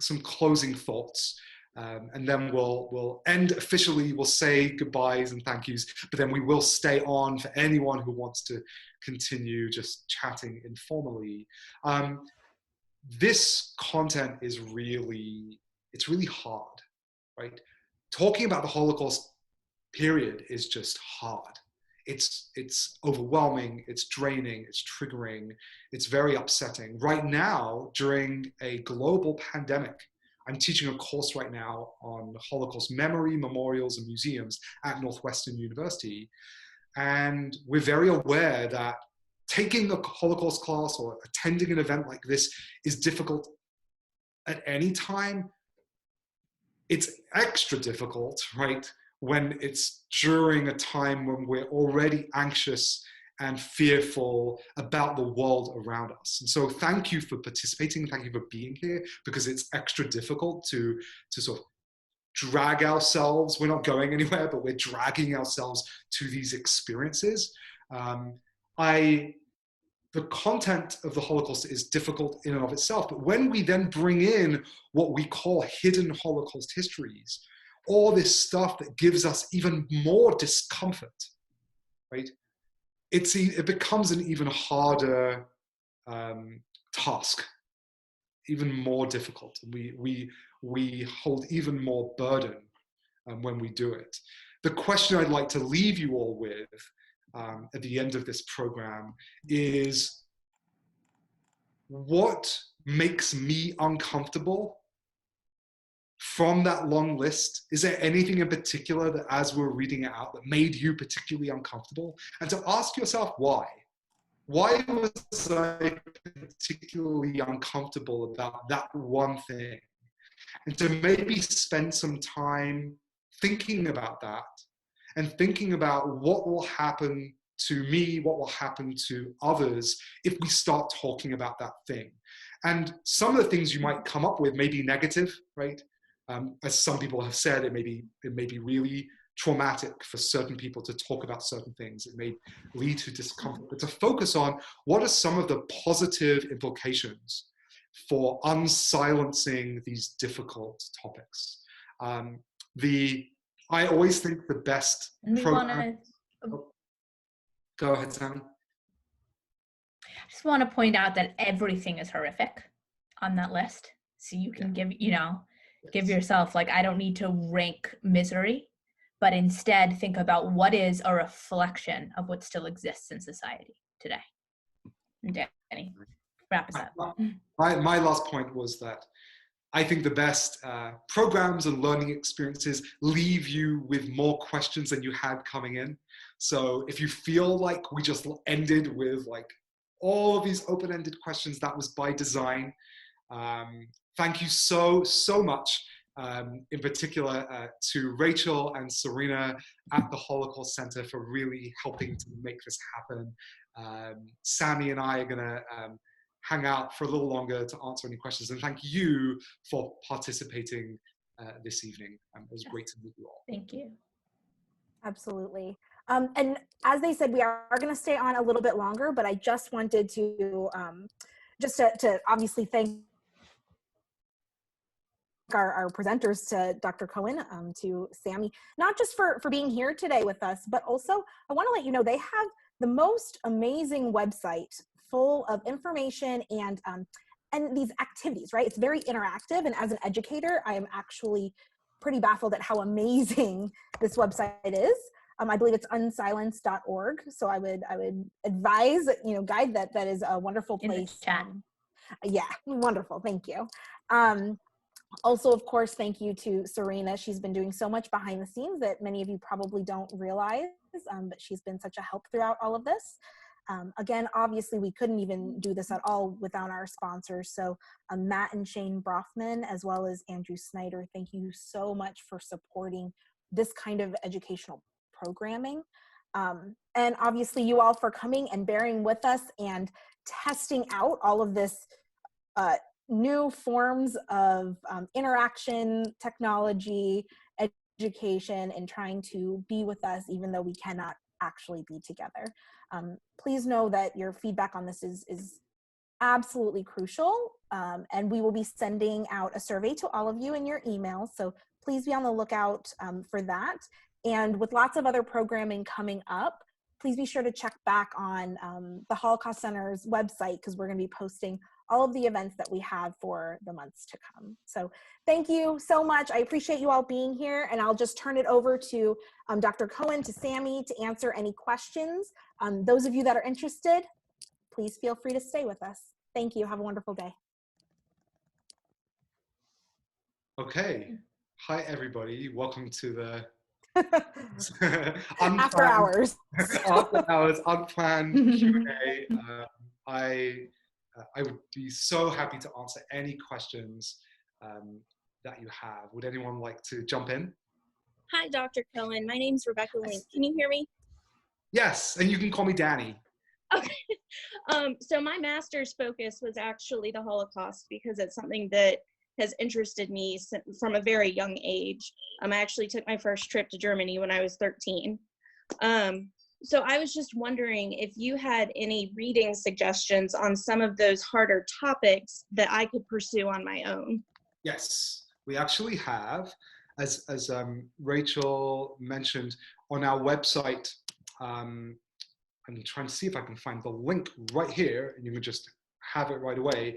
some closing thoughts, and then we'll end officially. We'll say goodbyes and thank yous, but then we will stay on for anyone who wants to continue just chatting informally. This content is really hard, right? Talking about the Holocaust period is just hard. It's overwhelming, it's draining, it's triggering, it's very upsetting. Right now, during a global pandemic, I'm teaching a course right now on Holocaust memory, memorials, and museums at Northwestern University. And we're very aware that taking a Holocaust class or attending an event like this is difficult at any time. It's extra difficult, right, when it's during a time when we're already anxious and fearful about the world around us. And so thank you for participating. Thank you for being here, because it's extra difficult to sort of drag ourselves. We're not going anywhere, but we're dragging ourselves to these experiences. The content of the Holocaust is difficult in and of itself, but when we then bring in what we call hidden Holocaust histories, all this stuff that gives us even more discomfort, right? It becomes an even harder task, even more difficult. We hold even more burden when we do it. The question I'd like to leave you all with at the end of this program is, what makes me uncomfortable from that long list? Is there anything in particular that, as we're reading it out, that made you particularly uncomfortable? And to ask yourself why. Why was I particularly uncomfortable about that one thing? And to maybe spend some time thinking about that, and thinking about what will happen to me, what will happen to others if we start talking about that thing. And some of the things you might come up with may be negative, right? As some people have said, it may be really traumatic for certain people to talk about certain things. It may lead to discomfort, but to focus on what are some of the positive implications for unsilencing these difficult topics. I always think the best program. Go ahead, Sam. I just want to point out that everything is horrific on that list. So you can give yourself, like, I don't need to rank misery, but instead think about what is a reflection of what still exists in society today. Danny, wrap us up. My last point was that I think the best programs and learning experiences leave you with more questions than you had coming in. So if you feel like we just ended with like all of these open-ended questions, that was by design. Thank you so much, in particular to Rachel and Serena at the Holocaust Center for really helping to make this happen. Sammy and I are gonna hang out for a little longer to answer any questions. And thank you for participating this evening. It was great to meet you all. Thank you. Absolutely. And as they said, we are going to stay on a little bit longer, but I just wanted to to obviously thank our presenters, to Dr. Cohen, to Sammy, not just for being here today with us, but also I want to let you know they have the most amazing website full of information and these activities, right? It's very interactive. And as an educator, I am actually pretty baffled at how amazing this website is. I believe it's unsilence.org. So I would advise, guide that is a wonderful place. In the chat. Yeah, wonderful. Thank you. Also, of course, thank you to Serena. She's been doing so much behind the scenes that many of you probably don't realize, but she's been such a help throughout all of this. Again, obviously, we couldn't even do this at all without our sponsors. So Matt and Shane Brofman, as well as Andrew Snyder, thank you so much for supporting this kind of educational programming. And obviously, you all for coming and bearing with us and testing out all of this new forms of interaction, technology, education, and trying to be with us even though we cannot actually be together. Please know that your feedback on this is absolutely crucial, and we will be sending out a survey to all of you in your emails, so please be on the lookout for that. And with lots of other programming coming up, please be sure to check back on the Holocaust Center's website, because we're going to be posting all of the events that we have for the months to come. So thank you so much. I appreciate you all being here, and I'll just turn it over to Dr. Cohen, to Sammy, to answer any questions. Those of you that are interested, please feel free to stay with us. Thank you. Have a wonderful day. Okay. Hi, everybody. Welcome to the After hours. After hours, unplanned Q&A. I would be so happy to answer any questions that you have. Would anyone like to jump in? Hi, Dr. Cohen. My name's Rebecca Link. Can you hear me? Yes, and you can call me Danny. Okay. So my master's focus was actually the Holocaust because it's something that has interested me from a very young age. I actually took my first trip to Germany when I was 13. So I was just wondering if you had any reading suggestions on some of those harder topics that I could pursue on my own. Yes, we actually have, as Rachel mentioned, on our website. I'm trying to see if I can find the link right here, and you can just have it right away.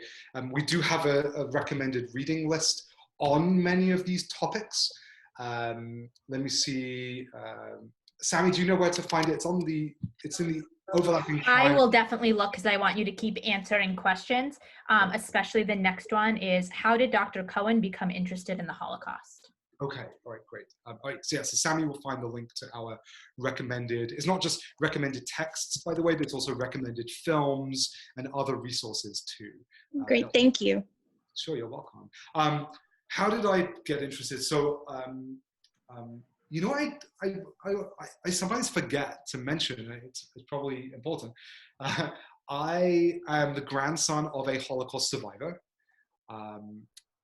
We do have a recommended reading list on many of these topics. Let me see. Sammy, do you know where to find it? It's in the overlapping. I will definitely look because I want you to keep answering questions. Especially the next one is, how did Dr. Cohen become interested in the Holocaust? Okay, all right, great. All right, so Sammy will find the link to our recommended, it's not just recommended texts, by the way, but it's also recommended films and other resources too. Great, thank you. Sure, you're welcome. How did I get interested? So, you know, I sometimes forget to mention, it's probably important. I am the grandson of a Holocaust survivor.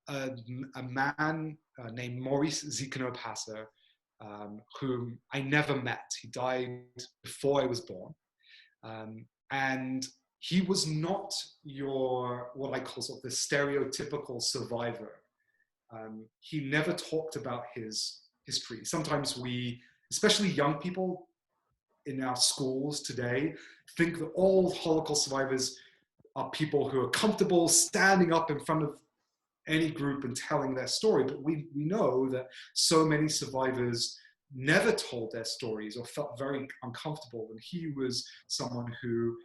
A man named Maurice Ziekener-Passer, whom I never met. He died before I was born. And he was not your, what I call sort of the stereotypical survivor. He never talked about his history. Sometimes we, especially young people in our schools today, think that all Holocaust survivors are people who are comfortable standing up in front of any group and telling their story, but we know that so many survivors never told their stories or felt very uncomfortable. And he was someone who,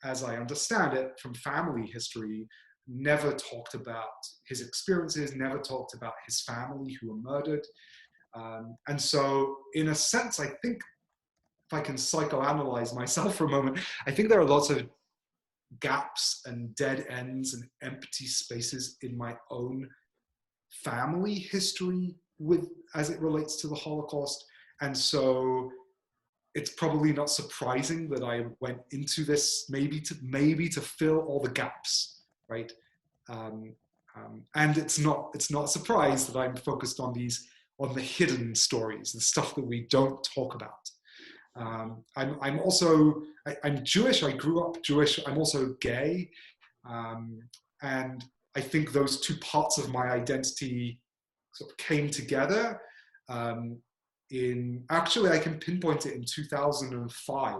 as I understand it from family history, never talked about his experiences, never talked about his family who were murdered. And so in a sense, I think, if I can psychoanalyze myself for a moment, I think there are lots of gaps and dead ends and empty spaces in my own family history as it relates to the Holocaust. And so it's probably not surprising that I went into this maybe to fill all the gaps, right? And it's not a surprise that I'm focused on the hidden stories, the stuff that we don't talk about. I'm Jewish. I grew up Jewish. I'm also gay, and I think those two parts of my identity sort of came together. Actually, I can pinpoint it in 2005,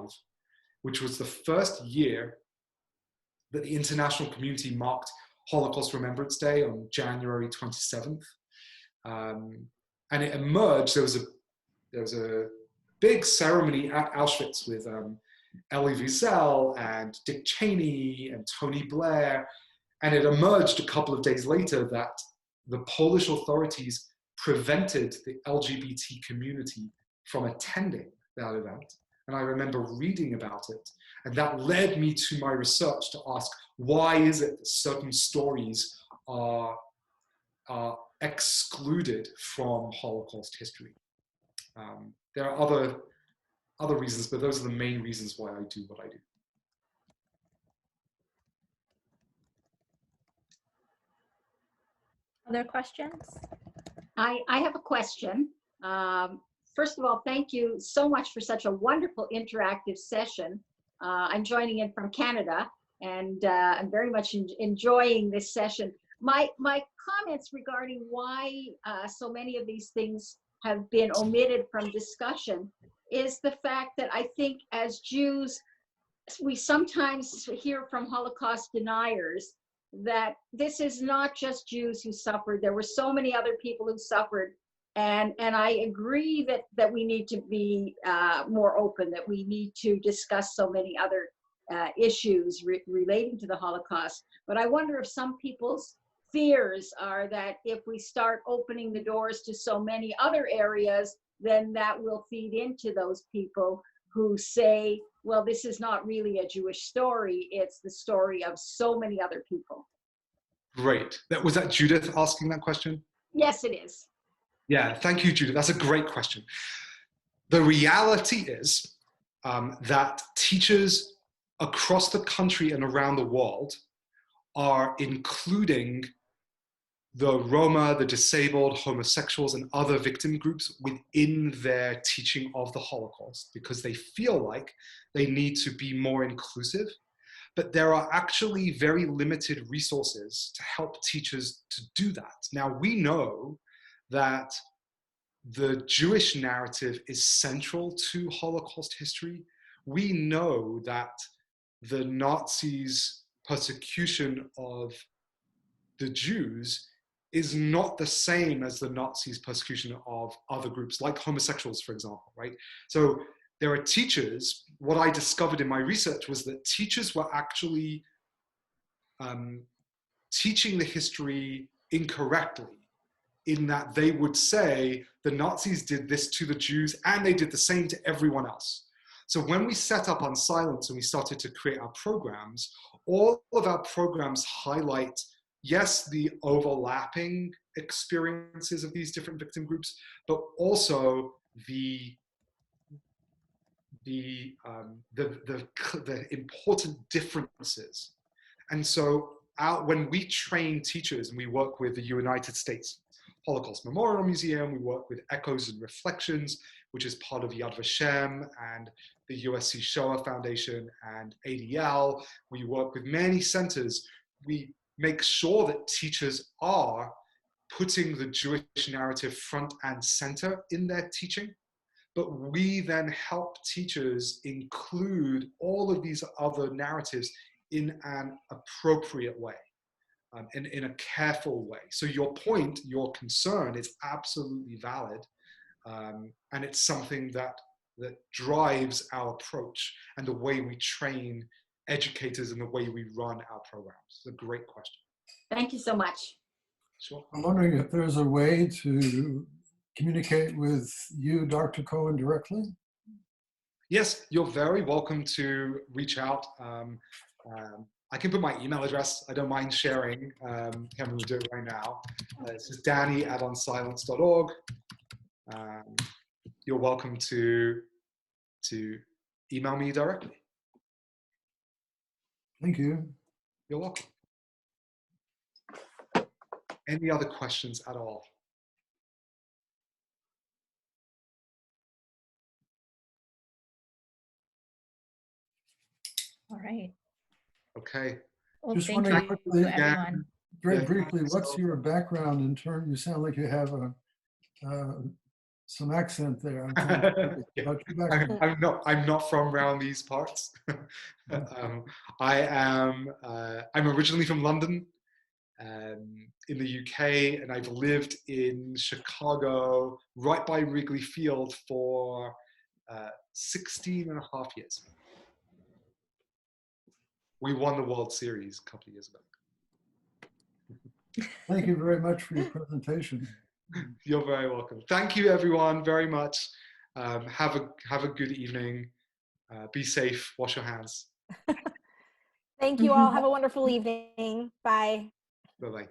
which was the first year that the international community marked Holocaust Remembrance Day on January 27th, and it emerged. There was a big ceremony at Auschwitz with Elie Wiesel and Dick Cheney and Tony Blair. And it emerged a couple of days later that the Polish authorities prevented the LGBT community from attending that event. And I remember reading about it. And that led me to my research to ask, why is it that certain stories are excluded from Holocaust history? There are other reasons, but those are the main reasons why I do what I do. Other questions? I have a question. First of all, thank you so much for such a wonderful interactive session. I'm joining in from Canada, and I'm very much enjoying this session. My comments regarding why so many of these things have been omitted from discussion is the fact that I think as Jews, we sometimes hear from Holocaust deniers that this is not just Jews who suffered. There were so many other people who suffered. And I agree that we need to be more open, that we need to discuss so many other issues relating to the Holocaust. But I wonder if some people's fears are that if we start opening the doors to so many other areas, then that will feed into those people who say, well, this is not really a Jewish story, it's the story of so many other people. Great. Was that Judith asking that question? Yes, it is. Yeah, thank you, Judith. That's a great question. The reality is that teachers across the country and around the world are including the Roma, the disabled, homosexuals, and other victim groups within their teaching of the Holocaust because they feel like they need to be more inclusive. But there are actually very limited resources to help teachers to do that. Now, we know that the Jewish narrative is central to Holocaust history. We know that the Nazis' persecution of the Jews is not the same as the Nazis' persecution of other groups, like homosexuals, for example, right? So there are teachers, what I discovered in my research was that teachers were actually teaching the history incorrectly, in that they would say the Nazis did this to the Jews and they did the same to everyone else. So when we set up Unsilence and we started to create our programs, all of our programs highlight, yes, the overlapping experiences of these different victim groups, but also the important differences. And so when we train teachers and we work with the United States Holocaust Memorial Museum, we work with Echoes and Reflections, which is part of Yad Vashem and the USC Shoah Foundation and ADL. We work with many centers. We make sure that teachers are putting the Jewish narrative front and center in their teaching. But we then help teachers include all of these other narratives in an appropriate way, in a careful way. So your point, your concern is absolutely valid. And it's something that drives our approach and the way we train educators and the way we run our programs. It's a great question. Thank you so much. Sure. I'm wondering if there's a way to communicate with you, Dr. Cohen, directly? Yes, you're very welcome to reach out. I can put my email address. I don't mind sharing. Cameron will do it right now. This is danny@unsilence.org. You're welcome to email me directly. Thank you. You're welcome. Any other questions at all? All right. Okay. Well, Just thank wondering you, quickly, everyone. very briefly, what's your background in terms? You sound like you have some accent there. I'm trying to about your background. I'm not from around these parts. I'm originally from London, in the UK, and I've lived in Chicago, right by Wrigley Field, for 16 and a half years. We won the World Series a couple of years ago. Thank you very much for your presentation. You're very welcome. Thank you, everyone, very much. Have a good evening. Be safe. Wash your hands. Thank you all. Have a wonderful evening. Bye. Bye-bye.